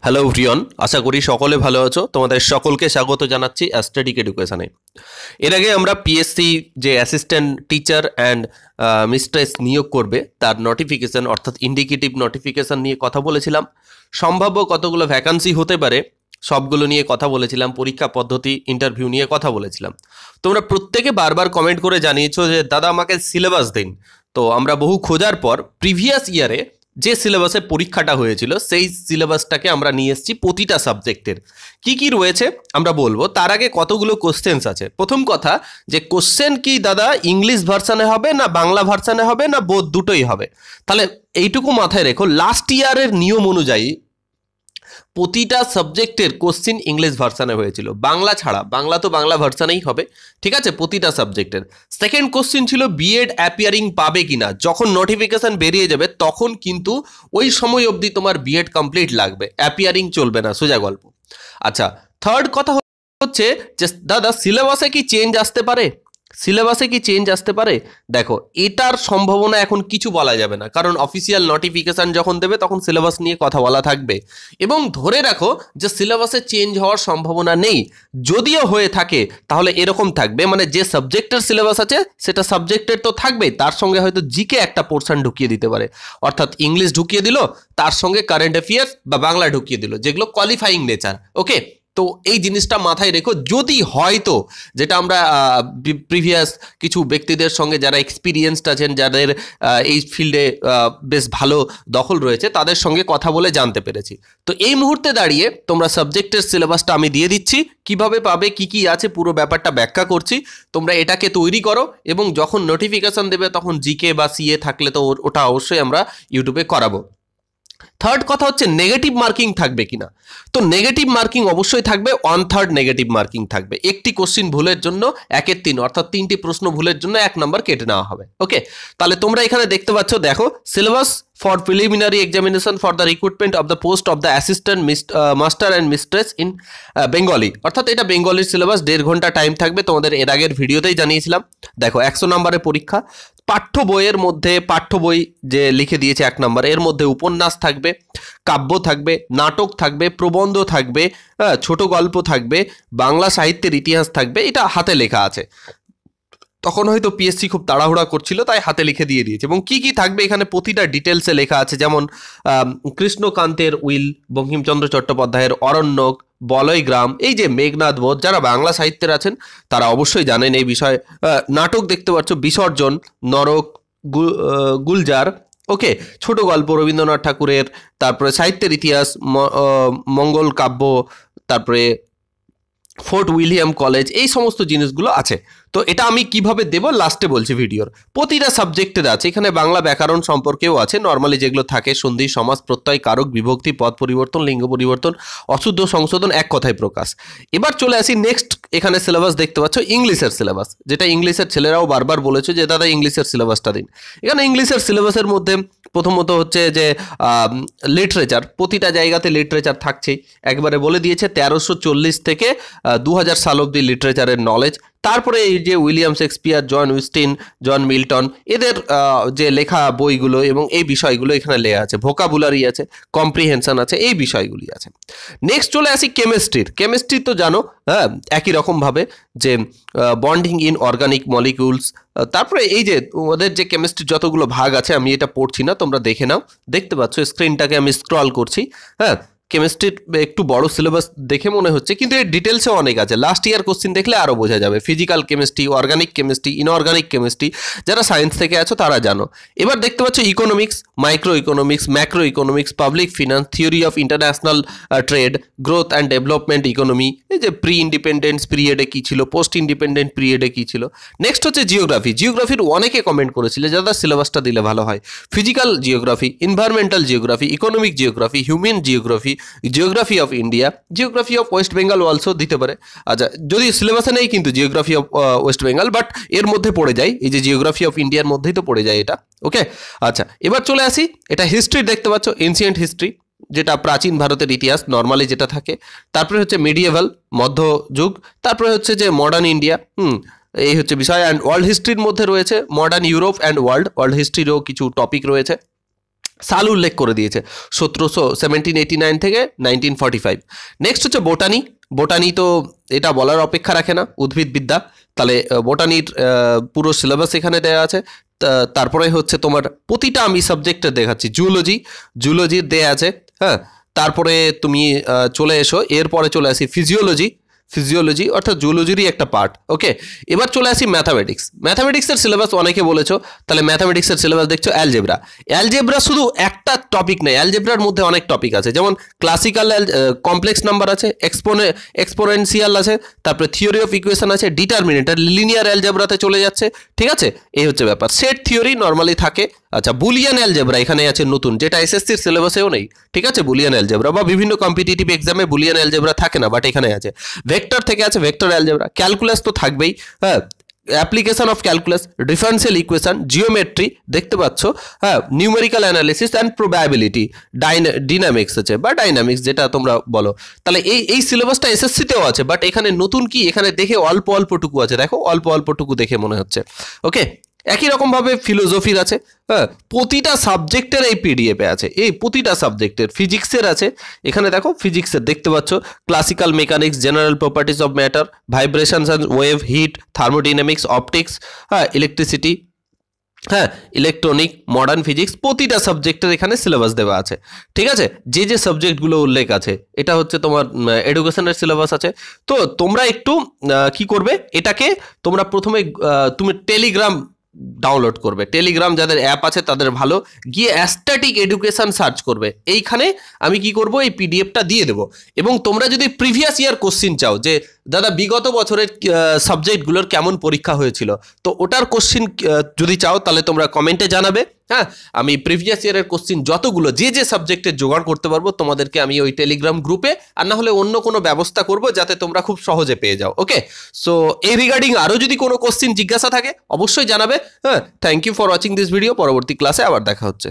Hello everyone, আশা করি সকলে ভালো আছো। তোমাদের সকলকে স্বাগত জানাচ্ছি অ্যাস্ট্রেটিক এডুকেশনে। এর আগে আমরা পিএসসি যে অ্যাসিস্ট্যান্ট টিচার অ্যান্ড মিস্ট্রেস নিয়োগ করবে তার নোটিফিকেশন অর্থাৎ ইন্ডিকেটিভ নোটিফিকেশন নিয়ে কথা বলেছিলাম। সম্ভাব্য কতগুলো ভ্যাকান্সি হতে পারে সবগুলো নিয়ে কথা বলেছিলাম। পরীক্ষা পদ্ধতি, ইন্টারভিউ নিয়ে কথা বলেছিলাম। তোমরা প্রত্যেকে বারবার কমেন্ট করে জানিয়েছো যে দাদা আমাকে সিলেবাস দিন। তো আমরা বহু খোঁজার পর প্রিভিয়াস ইয়ারে যে সিলেবাসে পরীক্ষাটা হয়েছিল সেই সিলেবাসটাকে আমরা নিয়ে এসেছি। প্রতিটা সাবজেক্টের কি কি রয়েছে আমরা বলবো। তার আগে কতগুলো কোশ্চেন্স আছে। প্রথম কথা, যে কোশ্চেন কি দাদা ইংলিশ ভার্সানে হবে না বাংলা ভার্সানে হবে না বোধ দুটোই হবে? তাহলে এইটুকু মাথায় রেখো, লাস্ট ইয়ারের নিয়ম অনুযায়ী প্রতিটা সাবজেক্টের কোশ্চিন ইংলিশ ভার্সানে হয়েছিল, বাংলা ছাড়া। বাংলা তো বাংলা ভার্সানেই হবে, ঠিক আছে, প্রতিটা সাবজেক্টের। সেকেন্ড কোশ্চিন ছিল বিএড অ্যাপিয়ারিং পাবে কিনা। যখন নোটিফিকেশন বেরিয়ে যাবে তখন কিন্তু ওই সময় অবধি তোমার বিএড কমপ্লিট লাগবে, অ্যাপিয়ারিং চলবে না, সোজা গল্প। আচ্ছা, থার্ড কথা হচ্ছে যে দাদা সিলেবাসে কি চেঞ্জ আসতে পারে? সিলেবাসে কি চেঞ্জ আসতে পারে? দেখো, এটার সম্ভাবনা এখন কিছু বলা যাবে না, কারণ অফিসিয়াল নোটিফিকেশন যখন দেবে তখন সিলেবাস নিয়ে কথা বলা থাকবে। এবং ধরে রাখো যে সিলেবাসে চেঞ্জ হওয়ার সম্ভাবনা নেই। যদিও হয়ে থাকে তাহলে এরকম থাকবে, মানে যে সাবজেক্টের সিলেবাস আছে সেটা সাবজেক্টের তো থাকবেই, তার সঙ্গে হয়তো জিকে একটা পোর্শন ঢুকিয়ে দিতে পারে। অর্থাৎ ইংলিশ ঢুকিয়ে দিল, তার সঙ্গে কারেন্ট অ্যাফেয়ার্স বা বাংলা ঢুকিয়ে দিল, যেগুলো কোয়ালিফাইং নেচার। ওকে, তো এই জিনিসটা মাথায় রেখো। যদি হয়তো, যেটা আমরা প্রিভিয়াস কিছু ব্যক্তিদের সঙ্গে যারা এক্সপিরিয়েন্সড আছেন, যাদের এই ফিল্ডে বেশ ভালো দখল রয়েছে, তাদের সঙ্গে কথা বলে জানতে পেরেছি। তো এই মুহূর্তে দাঁড়িয়ে তোমরা সাবজেক্টের সিলেবাসটা আমি দিয়ে দিচ্ছি, কিভাবে পাবে, কি কি আছে, পুরো ব্যাপারটা ব্যাখ্যা করছি। তোমরা এটাকে তৈরি করো এবং যখন নোটিফিকেশন দেবে তখন জিকে বা সিএ থাকলে তো ওটা অবশ্যই আমরা ইউটিউবে করাবো। থার্ড কথা হচ্ছে নেগেটিভ মার্কিং থাকবে কিনা। তো নেগেটিভ মার্কিং অবশ্যই থাকবে, 1/3 নেগেটিভ মার্কিং থাকবে। একটি কোশ্চিন ভুলের জন্য 1/3, অর্থাৎ 3টি প্রশ্ন ভুলের জন্য 1 নম্বর কেটে নেওয়া হবে। ওকে, তাহলে তোমরা এখানে দেখতে পাচ্ছ, দেখো, syllabus for preliminary examination for the recruitment of the post of the assistant master and mistress in Bengali. অর্থাৎ এটা বেঙ্গলির সিলেবাস, 1.5 ঘন্টা টাইম থাকবে। তোমাদের এর আগের ভিডিওতেই জানিয়েছিলাম। দেখো, 100 নম্বরের পরীক্ষা। পাঠ্য বইয়ের মধ্যে, পাঠ্য বই যে লিখে দিয়েছে 1 নম্বর, এর মধ্যে উপন্যাস থাকবে, কাব্য থাকবে, নাটক থাকবে, প্রবন্ধ থাকবে, ছোট গল্প থাকবে, বাংলা সাহিত্যের ইতিহাস থাকবে। এটা হাতে লেখা আছে। তখন হয়তো পিএসসি খুব তাড়াহুড়া করছিল, তাই হাতে লিখে দিয়ে দিয়েছে। এবং কি কি থাকবে এখানে প্রতিটা ডিটেলসে লেখা আছে। যেমন কৃষ্ণকান্তের উইল, বঙ্কিমচন্দ্র চট্টোপাধ্যায়ের অরণ্যক, বলয়গ্রাম, এই যে মেঘনাদ বধ, যারা বাংলা সাহিত্যের আছেন তারা অবশ্যই জানেন এই বিষয়ে। নাটক দেখতে পাচ্ছ, বিসর্জন, নরক, গুলজার। ওকে, ছোট গল্প রবীন্দ্রনাথ ঠাকুরের, তারপরে সাহিত্যের ইতিহাস, মঙ্গল কাব্য, তারপরে ফোর্ট উইলিয়াম কলেজ, এই সমস্ত জিনিসগুলো আছে। তো এটা আমি কিভাবে দেব লাস্টে বলছি ভিডিওর। প্রতিটা সাবজেক্টের আছে। এখানে বাংলা ব্যাকরণ সম্পর্কেও আছে, নর্মালি যেগুলো থাকে, সন্ধি, সমাস, প্রত্যয়, কারক, বিভক্তি, পদ পরিবর্তন, লিঙ্গ পরিবর্তন, অশুদ্ধ সংশোধন, এক কথায় প্রকাশ। এবার চলে আসি নেক্সট। এখানে সিলেবাস দেখতে পাচ্ছ, ইংলিশের সিলেবাস, যেটা ইংলিশের ছেলেরাও বারবার বলেছে যে দাদা ইংলিশের সিলেবাসটা দিন। এখানে ইংলিশের সিলেবাসের মধ্যে প্রথমত হচ্ছে যে লিটারেচার, প্রতিটা জায়গাতে লিটারেচার থাকছেই। একবারে বলে দিয়েছে 1340 থেকে 2000 সাল অব্দি লিটারেচারের নলেজ। তারপরে এই যে উইলিয়াম শেক্সপিয়ার, জন উইস্টিন, জন মিল্টন, এদের যে লেখা বইগুলো এবং এই বিষয়গুলো এখানে লেখা আছে। ভোকাবুলারি আছে, কম্প্রিহেনশন আছে, এই বিষয়গুলি আছে। নেক্সট চলে আসি কেমিস্ট্রির। কেমিস্ট্রি তো জানো, হ্যাঁ, একই রকমভাবে যে বন্ডিং ইন অর্গানিক মলিকিউলস। তারপরে এই যে ওদের যে কেমিস্ট্রির যতগুলো ভাগ আছে, আমি এটা পড়ছি না, তোমরা দেখে নাও। দেখতে পাচ্ছ স্ক্রিনটাকে আমি স্ক্রল করছি। হ্যাঁ, কেমিস্ট্রির একটু বড় সিলেবাস দেখে মনে হচ্ছে, কিন্তু এর ডিটেলসে অনেক আছে। লাস্ট ইয়ার কোশ্চিন দেখলে আরও বোঝা যাবে। Physical chemistry, organic chemistry, inorganic chemistry, যারা সায়েন্স থেকে আছো তারা জানো। এবার দেখতে পাচ্ছ economics, micro economics, macro economics, public finance, theory of international trade, growth and development economy, এই যে প্রি ইন্ডিপেন্ডেন্স পিরিয়ডে কী ছিল, পোস্ট ইন্ডিপেন্ডেন্ট পিরিয়ডে কী ছিল। নেক্সট হচ্ছে জিওগ্রাফি। জিওগ্রাফির অনেকে কমেন্ট করেছিল যারা সিলেবাসটা দিলে ভালো হয়। Physical geography, environmental geography, economic geography, human geography, geography of India, geography of West Bengal also দিতে পারে। আচ্ছা, যদি সিলেবাসে নেই কিন্তু geography of West Bengal, but এর মধ্যে পড়ে যায়, এই যে জিওগ্রাফি অফ ইন্ডিয়ার মধ্যেই তো পড়ে যায় এটা। ওকে, আচ্ছা, এবার চলে আসি, এটা হিস্ট্রি দেখতে পাচ্ছ, এনসিয়েন্ট হিস্ট্রি, যেটা প্রাচীন ভারতের ইতিহাস নর্মালি যেটা থাকে। তারপরে হচ্ছে মিডিয়েভাল, মধ্যযুগ। তারপরে হচ্ছে যে মডার্ন ইন্ডিয়া, এই হচ্ছে বিষয়। অ্যান্ড ওয়ার্ল্ড হিস্ট্রির মধ্যে রয়েছে মডার্ন ইউরোপ অ্যান্ড ওয়ার্ল্ড হিস্ট্রিরও কিছু টপিক রয়েছে। সাল উল্লেখ করে দিয়েছে 1789 থেকে 1945। নেক্সট হচ্ছে বোটানি। বোটানি তো এটা বলার অপেক্ষা রাখে না, উদ্ভিদবিদ্যা। তাহলে বোটানির পুরো সিলেবাস এখানে দেওয়া আছে। তারপরে হচ্ছে তোমার প্রতিটা আমি সাবজেক্টে দেখাচ্ছি। জুলজির দেয়া আছে, হ্যাঁ। তারপরে তুমি চলে এসো, এরপরে চলে আসি ফিজিওলজি অর্থাৎ জুলজিরই একটা পার্ট। ওকে, এবার চলে আসি ম্যাথামেটিক্সের সিলেবাস অনেকে বলেছো, তাহলে ম্যাথামেটিক্সের সিলেবাস দেখছো অ্যালজেব্রা শুধু একটা টপিক নেই, অ্যালজেব্রার মধ্যে অনেক টপিক আছে, যেমন ক্লাসিক্যাল কমপ্লেক্স নাম্বার আছে, এক্সপোনেনশিয়াল আছে, তারপরে থিওরি অফ ইকুয়েশন আছে, ডিটারমিনেন্ট, লিনিয়ার অ্যালজেব্রাতে চলে যাচ্ছে, ঠিক আছে। এই হচ্ছে ব্যাপার। সেট থিওরি নর্মালি থাকে। আচ্ছা, বুলিয়ান অ্যালজেব্রা এখানে আছে নতুন, যেটা এসএসসির সিলেবাসেও নেই, ঠিক আছে। বুলিয়ান অ্যালজেব্রা বা বিভিন্ন কম্পিটিটিভ এক্সামে বুলিয়ান অ্যালজেব্রা থাকে না, বাট এখানে আছে। ভেক্টর থেকে আছে ভেক্টর অ্যালজেব্রা। ক্যালকুলাস তো থাকবেই, হ্যাঁ। Application of calculus, differential equation, geometry দেখতে পাচ্ছ, হ্যাঁ। Numerical analysis and probability, dynamics আছে বা ডাইনামিক্স যেটা তোমরা বলো। তাহলে এই সিলেবাসটা এসএসসিতেও আছে, বাট এখানে নতুন কি, এখানে দেখে অল্প অল্পটুকু আছে, দেখো অল্প অল্পটুকু দেখে মনে হচ্ছে। ওকে, একই রকমভাবে ফিলোসফির আছে, হ্যাঁ। প্রতিটা সাবজেক্টের এই পিডিএফে আছে, এই প্রতিটা সাবজেক্টের। ফিজিক্সের আছে, এখানে দেখো ফিজিক্সের দেখতে পাচ্ছ, classical mechanics, general properties of matter, vibrations and wave, heat, thermodynamics, optics, হ্যাঁ, ইলেকট্রিসিটি, হ্যাঁ, ইলেকট্রনিক, মডার্ন ফিজিক্স, প্রতিটা সাবজেক্টের এখানে সিলেবাস দেওয়া আছে, ঠিক আছে। যে সাবজেক্টগুলো উল্লেখ আছে, এটা হচ্ছে তোমার এডুকেশনের সিলেবাস আছে। তো তোমরা একটু কি করবে, এটাকে তোমরা প্রথমে তুমি টেলিগ্রাম ডাউনলোড করবে। টেলিগ্রাম যাদের অ্যাপ আছে তাদের ভালো, গিয়ে অ্যাস্ট্যাটিক এডুকেশন সার্চ করবে। এইখানে আমি কি করব, এই পিডিএফটা দিয়ে দেবো। এবং তোমরা যদি প্রিভিয়াস ইয়ার কোশ্চিন চাও, যে দাদা বিগত বছরের সাবজেক্টগুলোর কেমন পরীক্ষা হয়েছিল, তো ওটার কোশ্চিন যদি চাও তাহলে তোমরা কমেন্টে জানাবে, হ্যাঁ। আমি প্রিভিয়াস ইয়ারের কোশ্চিন যতগুলো যে সাবজেক্টের জোগাড় করতে পারবো তোমাদেরকে আমি ওই টেলিগ্রাম গ্রুপে, আর না হলে অন্য কোনো ব্যবস্থা করব যাতে তোমরা খুব সহজে পেয়ে যাও। ওকে, সো এই রিগার্ডিং আরও যদি কোনো কোশ্চিন জিজ্ঞাসা থাকে অবশ্যই জানাবে, হ্যাঁ। Thank you for watching this video. পরবর্তী ক্লাসে আবার দেখা হচ্ছে।